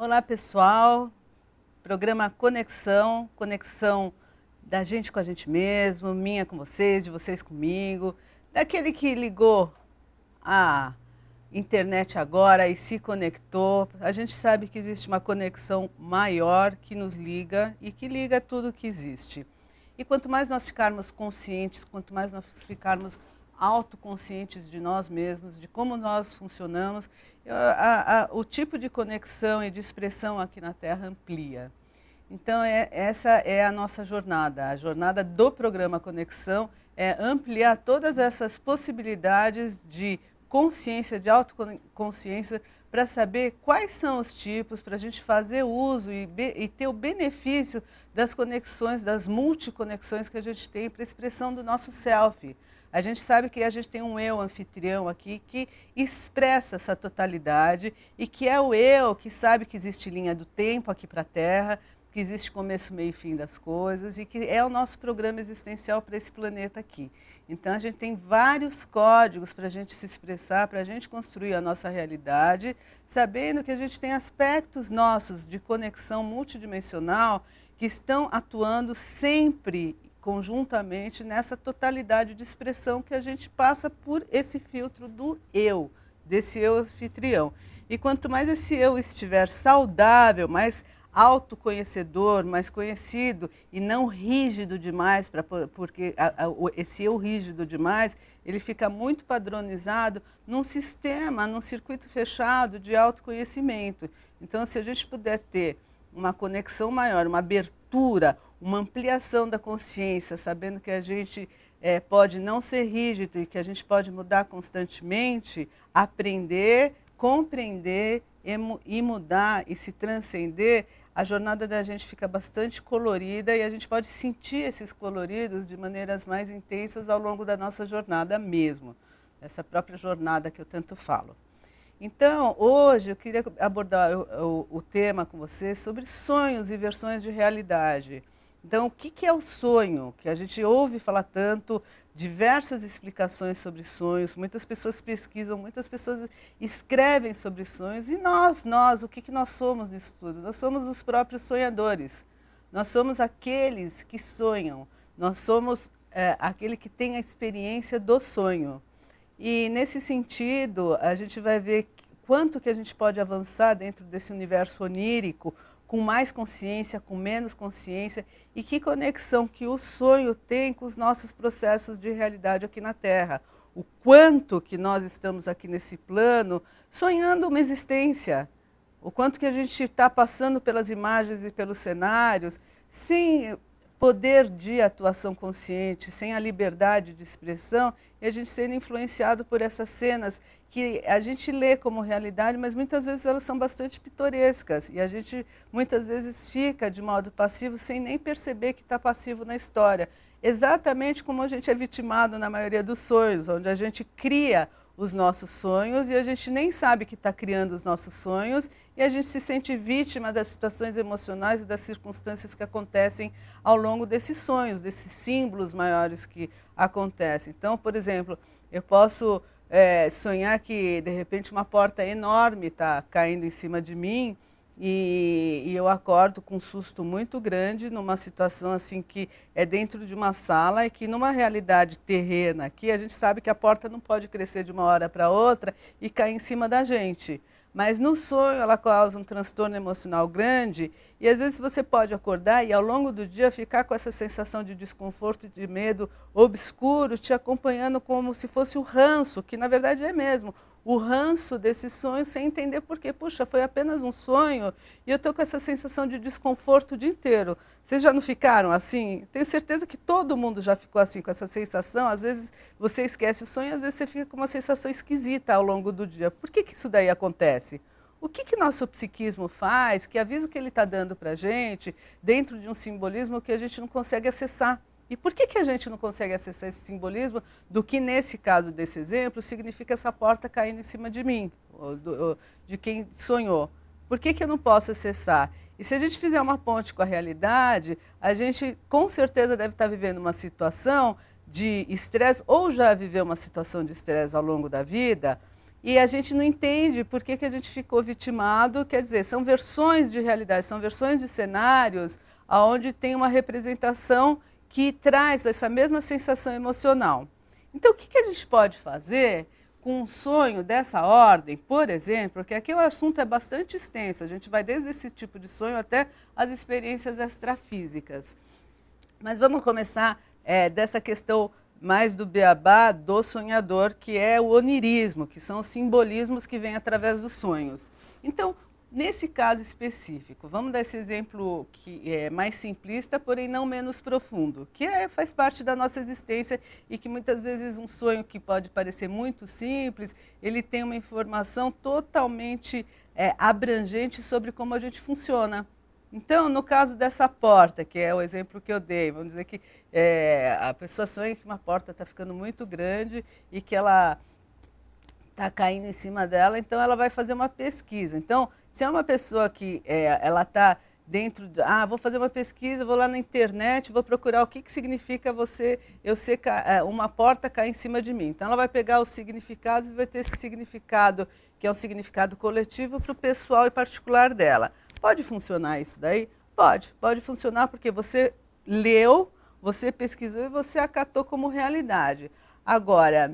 Olá, pessoal. Programa Conexão, conexão da gente com a gente mesmo, minha com vocês, de vocês comigo, daquele que ligou a internet agora e se conectou. A gente sabe que existe uma conexão maior que nos liga e que liga tudo que existe. E quanto mais nós ficarmos conscientes, quanto mais nós ficarmos autoconscientes de nós mesmos, de como nós funcionamos, o tipo de conexão e de expressão aqui na Terra amplia. Então, essa é a nossa jornada. A jornada do programa Conexão é ampliar todas essas possibilidades de consciência, de autoconsciência, para saber quais são os tipos, para a gente fazer uso e ter o benefício das conexões, das multiconexões que a gente tem para a expressão do nosso self. A gente sabe que a gente tem um eu anfitrião aqui que expressa essa totalidade e que é o eu que sabe que existe linha do tempo aqui para a Terra, que existe começo, meio e fim das coisas e que é o nosso programa existencial para esse planeta aqui. Então, a gente tem vários códigos para a gente se expressar, para a gente construir a nossa realidade, sabendo que a gente tem aspectos nossos de conexão multidimensional que estão atuando sempre conjuntamente nessa totalidade de expressão que a gente passa por esse filtro do eu, desse eu anfitrião. E quanto mais esse eu estiver saudável, mais autoconhecedor, mais conhecido e não rígido demais, porque esse eu rígido demais, ele fica muito padronizado num sistema, num circuito fechado de autoconhecimento. Então, se a gente puder ter uma conexão maior, uma abertura, uma ampliação da consciência, sabendo que a gente pode não ser rígido e que a gente pode mudar constantemente, aprender, compreender e mudar e se transcender, a jornada da gente fica bastante colorida e a gente pode sentir esses coloridos de maneiras mais intensas ao longo da nossa jornada mesmo, essa própria jornada que eu tanto falo. Então, hoje eu queria abordar o tema com vocês sobre sonhos e versões de realidade. Então, o que é o sonho? Que a gente ouve falar tanto, diversas explicações sobre sonhos, muitas pessoas pesquisam, muitas pessoas escrevem sobre sonhos. E nós, o que nós somos nisso tudo? Nós somos os próprios sonhadores. Nós somos aqueles que sonham. Nós somos aquele que tem a experiência do sonho. E, nesse sentido, a gente vai ver quanto que a gente pode avançar dentro desse universo onírico, com mais consciência, com menos consciência, e que conexão que o sonho tem com os nossos processos de realidade aqui na Terra. O quanto que nós estamos aqui nesse plano sonhando uma existência, o quanto que a gente está passando pelas imagens e pelos cenários, sem poder de atuação consciente, sem a liberdade de expressão, e a gente sendo influenciado por essas cenas que a gente lê como realidade, mas muitas vezes elas são bastante pitorescas, e a gente muitas vezes fica de modo passivo sem nem perceber que está passivo na história. Exatamente como a gente é vitimado na maioria dos sonhos, onde a gente cria os nossos sonhos e a gente nem sabe que está criando os nossos sonhos e a gente se sente vítima das situações emocionais e das circunstâncias que acontecem ao longo desses sonhos, desses símbolos maiores que acontecem. Então, por exemplo, eu posso sonhar que de repente uma porta enorme está caindo em cima de mim e eu acordo com um susto muito grande numa situação assim que é dentro de uma sala e que numa realidade terrena aqui a gente sabe que a porta não pode crescer de uma hora para outra e cair em cima da gente. Mas no sonho ela causa um transtorno emocional grande e às vezes você pode acordar e ao longo do dia ficar com essa sensação de desconforto e de medo obscuro te acompanhando como se fosse o ranço, que na verdade é mesmo, o ranço desse sonho sem entender por quê. Puxa, foi apenas um sonho e eu estou com essa sensação de desconforto o dia inteiro. Vocês já não ficaram assim? Tenho certeza que todo mundo já ficou assim, com essa sensação. Às vezes você esquece o sonho, às vezes você fica com uma sensação esquisita ao longo do dia. Por que isso daí acontece? O que nosso psiquismo faz? Que aviso que ele está dando para a gente dentro de um simbolismo que a gente não consegue acessar? E por que a gente não consegue acessar esse simbolismo do que, nesse caso desse exemplo, significa essa porta caindo em cima de mim, de quem sonhou? Por que eu não posso acessar? E se a gente fizer uma ponte com a realidade, a gente com certeza deve estar vivendo uma situação de estresse, ou já viveu uma situação de estresse ao longo da vida, e a gente não entende por que a gente ficou vitimado. Quer dizer, são versões de realidade, são versões de cenários onde tem uma representação que traz essa mesma sensação emocional. Então, o que a gente pode fazer com um sonho dessa ordem, por exemplo, porque aqui o assunto é bastante extenso, a gente vai desde esse tipo de sonho até as experiências extrafísicas. Mas vamos começar dessa questão mais do beabá do sonhador, que é o onirismo, que são os simbolismos que vêm através dos sonhos. Então, nesse caso específico, vamos dar esse exemplo que é mais simplista, porém não menos profundo, que faz parte da nossa existência e que muitas vezes um sonho que pode parecer muito simples, ele tem uma informação totalmente abrangente sobre como a gente funciona. Então, no caso dessa porta, que é o exemplo que eu dei, vamos dizer que a pessoa sonha que uma porta está ficando muito grande e que ela está caindo em cima dela, então ela vai fazer uma pesquisa. Então, se é uma pessoa que ela está dentro de... vou fazer uma pesquisa, vou lá na internet, vou procurar o que significa uma porta cair em cima de mim. Então, ela vai pegar os significados e vai ter esse significado, que é um significado coletivo para o pessoal e particular dela. Pode funcionar isso daí? Pode funcionar porque você leu, você pesquisou e você acatou como realidade. Agora,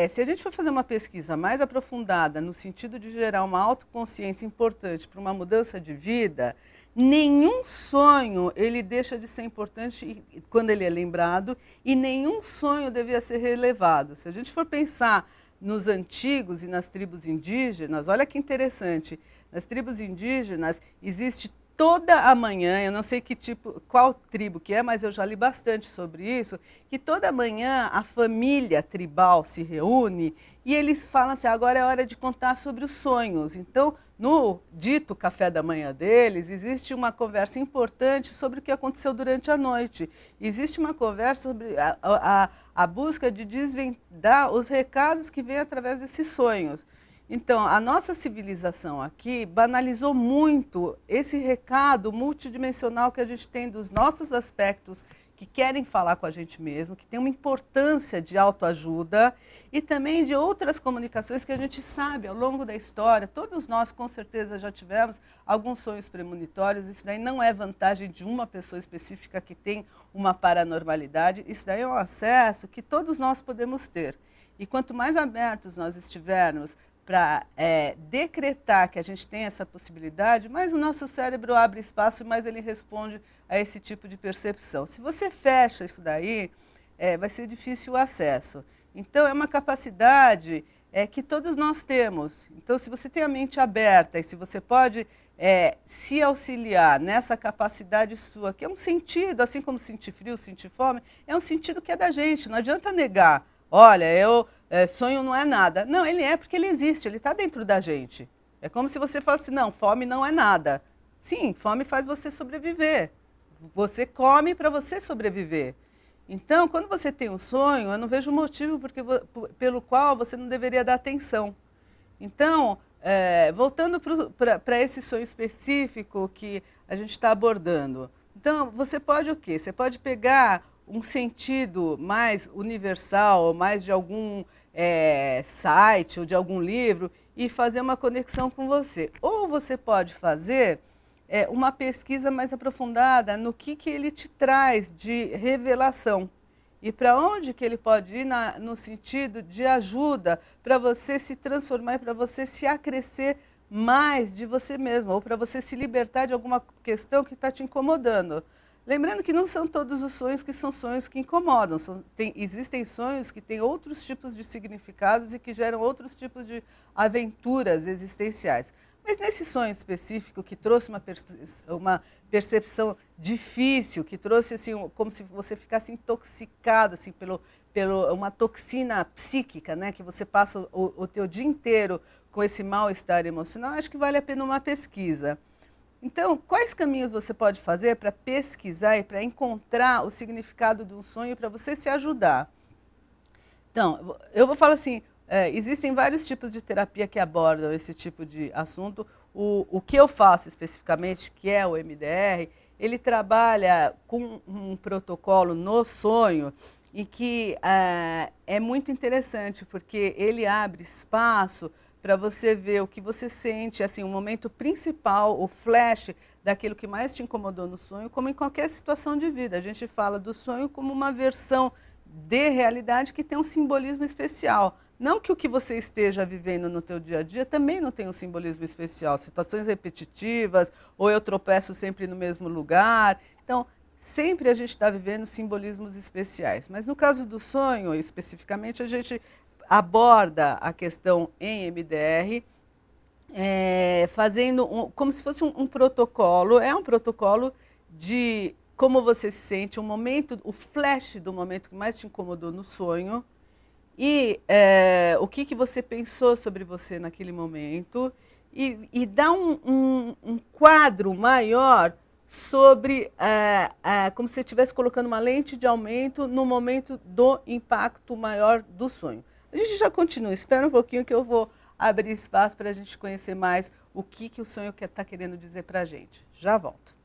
se a gente for fazer uma pesquisa mais aprofundada no sentido de gerar uma autoconsciência importante para uma mudança de vida, nenhum sonho ele deixa de ser importante quando ele é lembrado e nenhum sonho devia ser relevado. Se a gente for pensar nos antigos e nas tribos indígenas, olha que interessante, nas tribos indígenas existe toda a manhã, eu não sei qual tribo que é, mas eu já li bastante sobre isso, que toda manhã a família tribal se reúne e eles falam assim, agora é hora de contar sobre os sonhos. Então, no dito café da manhã deles, existe uma conversa importante sobre o que aconteceu durante a noite. Existe uma conversa sobre a busca de desvendar os recados que vêm através desses sonhos. Então, a nossa civilização aqui banalizou muito esse recado multidimensional que a gente tem dos nossos aspectos que querem falar com a gente mesmo, que tem uma importância de autoajuda e também de outras comunicações que a gente sabe ao longo da história. Todos nós, com certeza, já tivemos alguns sonhos premonitórios. Isso daí não é vantagem de uma pessoa específica que tem uma paranormalidade. Isso daí é um acesso que todos nós podemos ter. E quanto mais abertos nós estivermos para decretar que a gente tem essa possibilidade, mais o nosso cérebro abre espaço e mais ele responde a esse tipo de percepção. Se você fecha isso daí, vai ser difícil o acesso. Então, é uma capacidade que todos nós temos. Então, se você tem a mente aberta e se você pode se auxiliar nessa capacidade sua, que é um sentido, assim como sentir frio, sentir fome, é um sentido que é da gente, não adianta negar. Olha, sonho não é nada. Não, ele é porque ele existe, ele está dentro da gente. É como se você falasse, não, fome não é nada. Sim, fome faz você sobreviver. Você come para você sobreviver. Então, quando você tem um sonho, eu não vejo motivo pelo qual você não deveria dar atenção. Então, voltando para esse sonho específico que a gente está abordando. Então, você pode o quê? Você pode pegar um sentido mais universal, ou mais de algum site ou de algum livro e fazer uma conexão com você. Ou você pode fazer uma pesquisa mais aprofundada no que ele te traz de revelação e para onde que ele pode ir no sentido de ajuda para você se transformar e para você se acrescer mais de você mesmo ou para você se libertar de alguma questão que está te incomodando. Lembrando que não são todos os sonhos que são sonhos que incomodam. Existem sonhos que têm outros tipos de significados e que geram outros tipos de aventuras existenciais. Mas nesse sonho específico que trouxe uma percepção difícil, que trouxe assim, como se você ficasse intoxicado assim, uma toxina psíquica, né, que você passa o teu dia inteiro com esse mal-estar emocional, acho que vale a pena uma pesquisa. Então, quais caminhos você pode fazer para pesquisar e para encontrar o significado de um sonho para você se ajudar? Então, eu vou falar assim, existem vários tipos de terapia que abordam esse tipo de assunto. O que eu faço especificamente, que é o MDR, ele trabalha com um protocolo no sonho e que é muito interessante, porque ele abre espaço para você ver o que você sente, assim, o momento principal, o flash daquilo que mais te incomodou no sonho, como em qualquer situação de vida. A gente fala do sonho como uma versão de realidade que tem um simbolismo especial. Não que o que você esteja vivendo no teu dia a dia também não tenha um simbolismo especial. Situações repetitivas, ou eu tropeço sempre no mesmo lugar. Então, sempre a gente está vivendo simbolismos especiais. Mas no caso do sonho, especificamente, a gente aborda a questão em MDR, fazendo como se fosse um protocolo. É um protocolo de como você se sente, um momento, o flash do momento que mais te incomodou no sonho, e o que você pensou sobre você naquele momento, e dá um quadro maior sobre, como se você estivesse colocando uma lente de aumento no momento do impacto maior do sonho. A gente já continua, espera um pouquinho que eu vou abrir espaço para a gente conhecer mais o que o sonho está querendo dizer para a gente. Já volto.